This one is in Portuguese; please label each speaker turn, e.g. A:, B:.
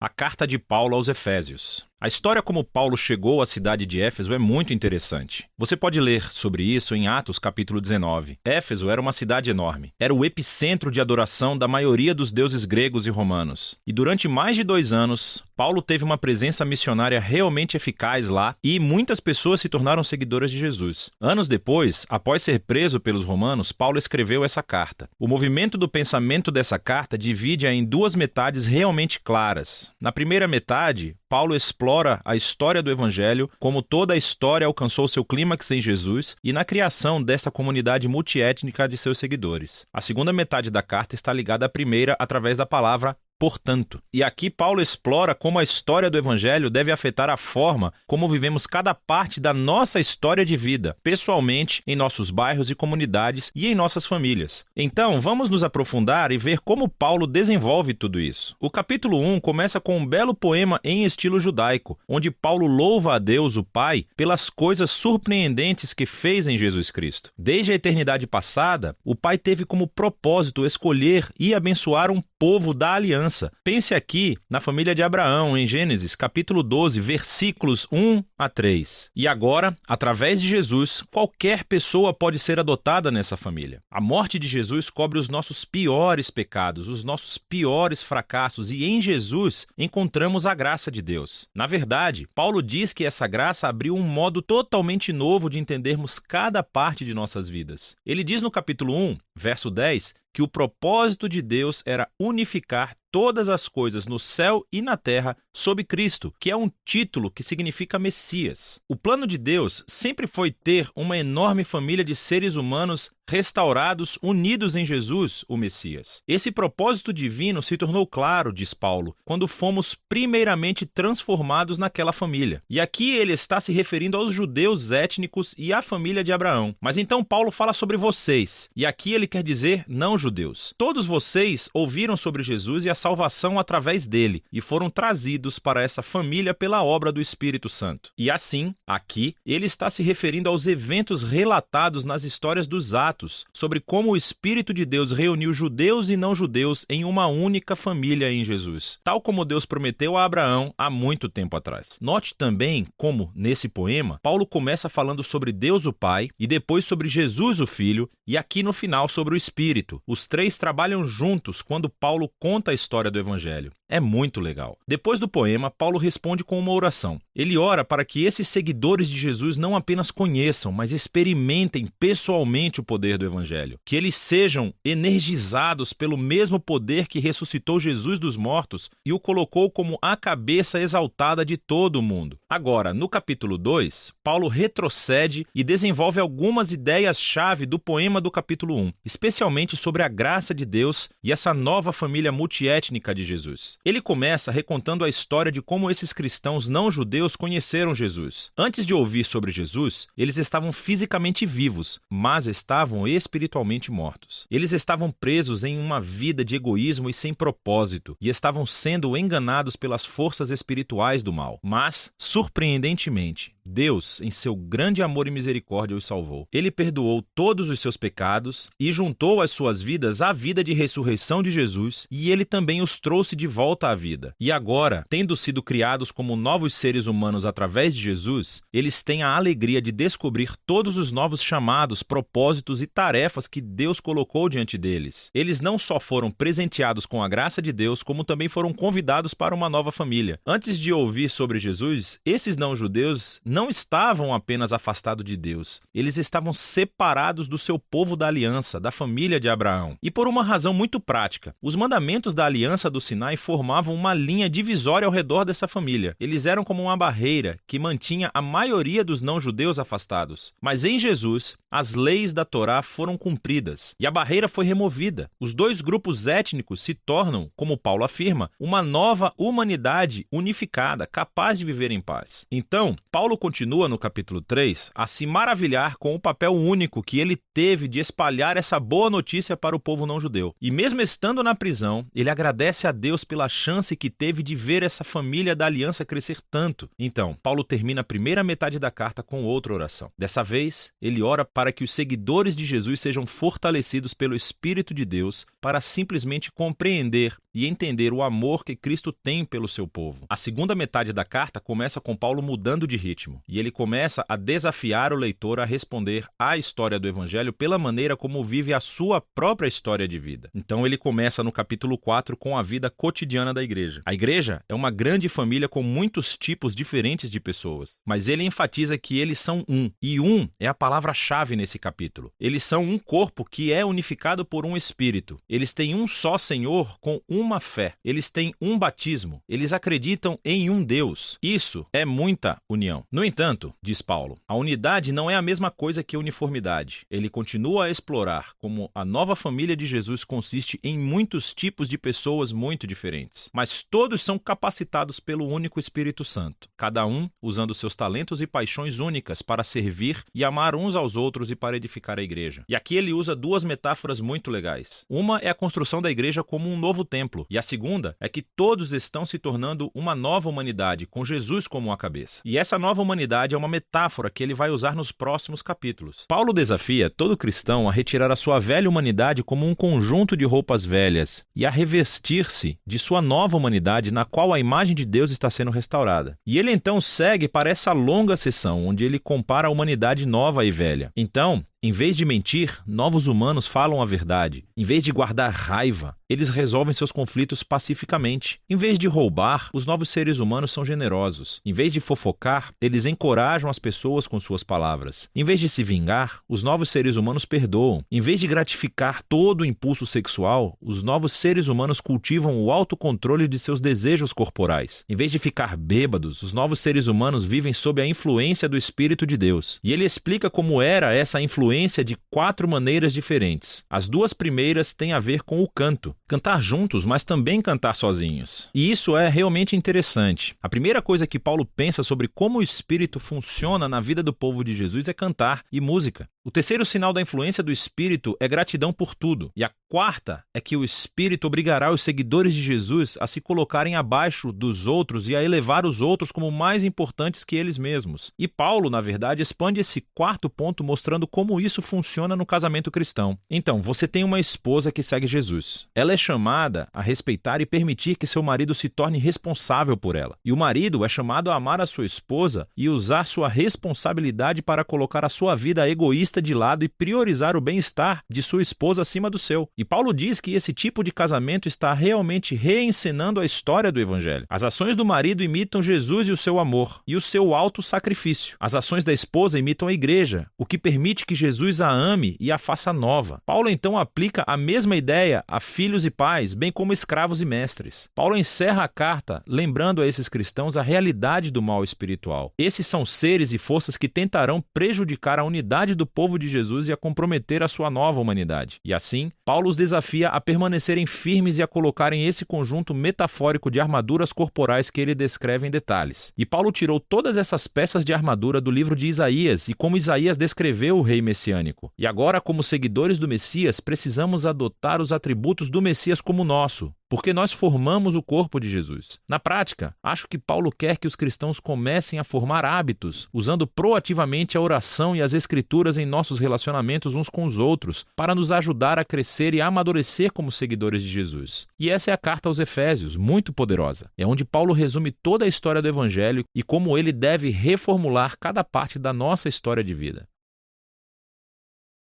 A: A carta de Paulo aos Efésios. A história como Paulo chegou à cidade de Éfeso é muito interessante. Você pode ler sobre isso em Atos capítulo 19. Éfeso era uma cidade enorme. Era o epicentro de adoração da maioria dos deuses gregos e romanos. E durante mais de 2 anos, Paulo teve uma presença missionária realmente eficaz lá e muitas pessoas se tornaram seguidoras de Jesus. Anos depois, após ser preso pelos romanos, Paulo escreveu essa carta. O movimento do pensamento dessa carta divide-a em 2 metades realmente claras. Na primeira metade, Paulo explora a história do Evangelho, como toda a história alcançou seu clímax em Jesus e na criação desta comunidade multiétnica de seus seguidores. A segunda metade da carta está ligada à primeira através da palavra portanto. E aqui Paulo explora como a história do Evangelho deve afetar a forma como vivemos cada parte da nossa história de vida, pessoalmente, em nossos bairros e comunidades e em nossas famílias. Então, vamos nos aprofundar e ver como Paulo desenvolve tudo isso. O capítulo 1 começa com um belo poema em estilo judaico, onde Paulo louva a Deus, o Pai, pelas coisas surpreendentes que fez em Jesus Cristo. Desde a eternidade passada, o Pai teve como propósito escolher e abençoar um povo da aliança. Pense aqui na família de Abraão, em Gênesis, capítulo 12, versículos 1 a 3. E agora, através de Jesus, qualquer pessoa pode ser adotada nessa família. A morte de Jesus cobre os nossos piores pecados, os nossos piores fracassos, e em Jesus encontramos a graça de Deus. Na verdade, Paulo diz que essa graça abriu um modo totalmente novo de entendermos cada parte de nossas vidas. Ele diz no capítulo 1, verso 10, que o propósito de Deus era unificar todas as coisas no céu e na terra sob Cristo, que é um título que significa Messias. O plano de Deus sempre foi ter uma enorme família de seres humanos restaurados, unidos em Jesus, o Messias. Esse propósito divino se tornou claro, diz Paulo, quando fomos primeiramente transformados naquela família. E aqui ele está se referindo aos judeus étnicos e à família de Abraão. Mas então Paulo fala sobre vocês, e aqui ele quer dizer não judeus. Todos vocês ouviram sobre Jesus e a salvação através dele, e foram trazidos para essa família pela obra do Espírito Santo. E assim, aqui, ele está se referindo aos eventos relatados nas histórias dos Atos, sobre como o Espírito de Deus reuniu judeus e não judeus em uma única família em Jesus, tal como Deus prometeu a Abraão há muito tempo atrás. Note também como, nesse poema, Paulo começa falando sobre Deus o Pai, e depois sobre Jesus o Filho, e aqui no final sobre o Espírito. Os 3 trabalham juntos quando Paulo conta a história do Evangelho. É muito legal. Depois do poema, Paulo responde com uma oração. Ele ora para que esses seguidores de Jesus não apenas conheçam, mas experimentem pessoalmente o poder do Evangelho. Que eles sejam energizados pelo mesmo poder que ressuscitou Jesus dos mortos e o colocou como a cabeça exaltada de todo o mundo. Agora, no capítulo 2, Paulo retrocede e desenvolve algumas ideias-chave do poema do capítulo 1, especialmente sobre a graça de Deus e essa nova família multiétnica de Jesus. Ele começa recontando a história de como esses cristãos não-judeus conheceram Jesus. Antes de ouvir sobre Jesus, eles estavam fisicamente vivos, mas estavam espiritualmente mortos. Eles estavam presos em uma vida de egoísmo e sem propósito, e estavam sendo enganados pelas forças espirituais do mal. Mas, surpreendentemente, Deus, em seu grande amor e misericórdia, os salvou. Ele perdoou todos os seus pecados e juntou as suas vidas à vida de ressurreição de Jesus, e ele também os trouxe de volta à vida. E agora, tendo sido criados como novos seres humanos através de Jesus, eles têm a alegria de descobrir todos os novos chamados, propósitos e tarefas que Deus colocou diante deles. Eles não só foram presenteados com a graça de Deus, como também foram convidados para uma nova família. Antes de ouvir sobre Jesus, esses não-judeus não estavam apenas afastados de Deus, eles estavam separados do seu povo da aliança, da família de Abraão. E por uma razão muito prática, os mandamentos da aliança do Sinai formavam uma linha divisória ao redor dessa família. Eles eram como uma barreira que mantinha a maioria dos não-judeus afastados. Mas em Jesus, as leis da Torá foram cumpridas e a barreira foi removida. Os 2 grupos étnicos se tornam, como Paulo afirma, uma nova humanidade unificada, capaz de viver em paz. Então, Paulo continua no capítulo 3 a se maravilhar com o papel único que ele teve de espalhar essa boa notícia para o povo não-judeu. E mesmo estando na prisão, ele agradece a Deus pela chance que teve de ver essa família da aliança crescer tanto. Então, Paulo termina a primeira metade da carta com outra oração. Dessa vez, ele ora para que os seguidores de Jesus sejam fortalecidos pelo Espírito de Deus para simplesmente compreender e entender o amor que Cristo tem pelo seu povo. A segunda metade da carta começa com Paulo mudando de ritmo, e ele começa a desafiar o leitor a responder à história do Evangelho pela maneira como vive a sua própria história de vida. Então ele começa no capítulo 4 com a vida cotidiana da igreja. A igreja é uma grande família com muitos tipos diferentes de pessoas, mas ele enfatiza que eles são um, e um é a palavra-chave nesse capítulo. Eles são um corpo que é unificado por um Espírito. Eles têm um só Senhor com uma fé. Eles têm um batismo. Eles acreditam em um Deus. Isso é muita união. No entanto, diz Paulo, a unidade não é a mesma coisa que uniformidade. Ele continua a explorar como a nova família de Jesus consiste em muitos tipos de pessoas muito diferentes, mas todos são capacitados pelo único Espírito Santo, cada um usando seus talentos e paixões únicas para servir e amar uns aos outros e para edificar a igreja. E aqui ele usa duas metáforas muito legais. Uma é a construção da igreja como um novo templo, e a segunda é que todos estão se tornando uma nova humanidade, com Jesus como a cabeça. E essa nova humanidade é uma metáfora que ele vai usar nos próximos capítulos. Paulo desafia todo cristão a retirar a sua velha humanidade como um conjunto de roupas velhas e a revestir-se de sua nova humanidade na qual a imagem de Deus está sendo restaurada. E ele então segue para essa longa sessão onde ele compara a humanidade nova e velha. Então, em vez de mentir, novos humanos falam a verdade. Em vez de guardar raiva, eles resolvem seus conflitos pacificamente. Em vez de roubar, os novos seres humanos são generosos. Em vez de fofocar, eles encorajam as pessoas com suas palavras. Em vez de se vingar, os novos seres humanos perdoam. Em vez de gratificar todo o impulso sexual, os novos seres humanos cultivam o autocontrole de seus desejos corporais. Em vez de ficar bêbados, os novos seres humanos vivem sob a influência do Espírito de Deus. E ele explica como era essa influência de 4 maneiras diferentes. As 2 primeiras têm a ver com o canto. Cantar juntos, mas também cantar sozinhos. E isso é realmente interessante. A primeira coisa que Paulo pensa sobre como o Espírito funciona na vida do povo de Jesus é cantar e música. O terceiro sinal da influência do Espírito é gratidão por tudo. E a quarta é que o Espírito obrigará os seguidores de Jesus a se colocarem abaixo dos outros e a elevar os outros como mais importantes que eles mesmos. E Paulo, na verdade, expande esse quarto ponto mostrando como isso funciona no casamento cristão. Então, você tem uma esposa que segue Jesus. Ela é chamada a respeitar e permitir que seu marido se torne responsável por ela. E o marido é chamado a amar a sua esposa e usar sua responsabilidade para colocar a sua vida egoísta de lado e priorizar o bem-estar de sua esposa acima do seu. E Paulo diz que esse tipo de casamento está realmente reencenando a história do Evangelho. As ações do marido imitam Jesus e o seu amor, e o seu auto-sacrifício. As ações da esposa imitam a igreja, o que permite que Jesus a ame e a faça nova. Paulo então aplica a mesma ideia a filhos e pais, bem como escravos e mestres. Paulo encerra a carta lembrando a esses cristãos a realidade do mal espiritual. Esses são seres e forças que tentarão prejudicar a unidade do povo de Jesus e a comprometer a sua nova humanidade. E assim, Paulo os desafia a permanecerem firmes e a colocarem esse conjunto metafórico de armaduras corporais que ele descreve em detalhes. E Paulo tirou todas essas peças de armadura do livro de Isaías e como Isaías descreveu o rei messiânico. E agora, como seguidores do Messias, precisamos adotar os atributos do Messias como nosso, porque nós formamos o corpo de Jesus. Na prática, acho que Paulo quer que os cristãos comecem a formar hábitos, usando proativamente a oração e as escrituras em nossos relacionamentos uns com os outros, para nos ajudar a crescer e a amadurecer como seguidores de Jesus. E essa é a carta aos Efésios, muito poderosa. É onde Paulo resume toda a história do Evangelho e como ele deve reformular cada parte da nossa história de vida.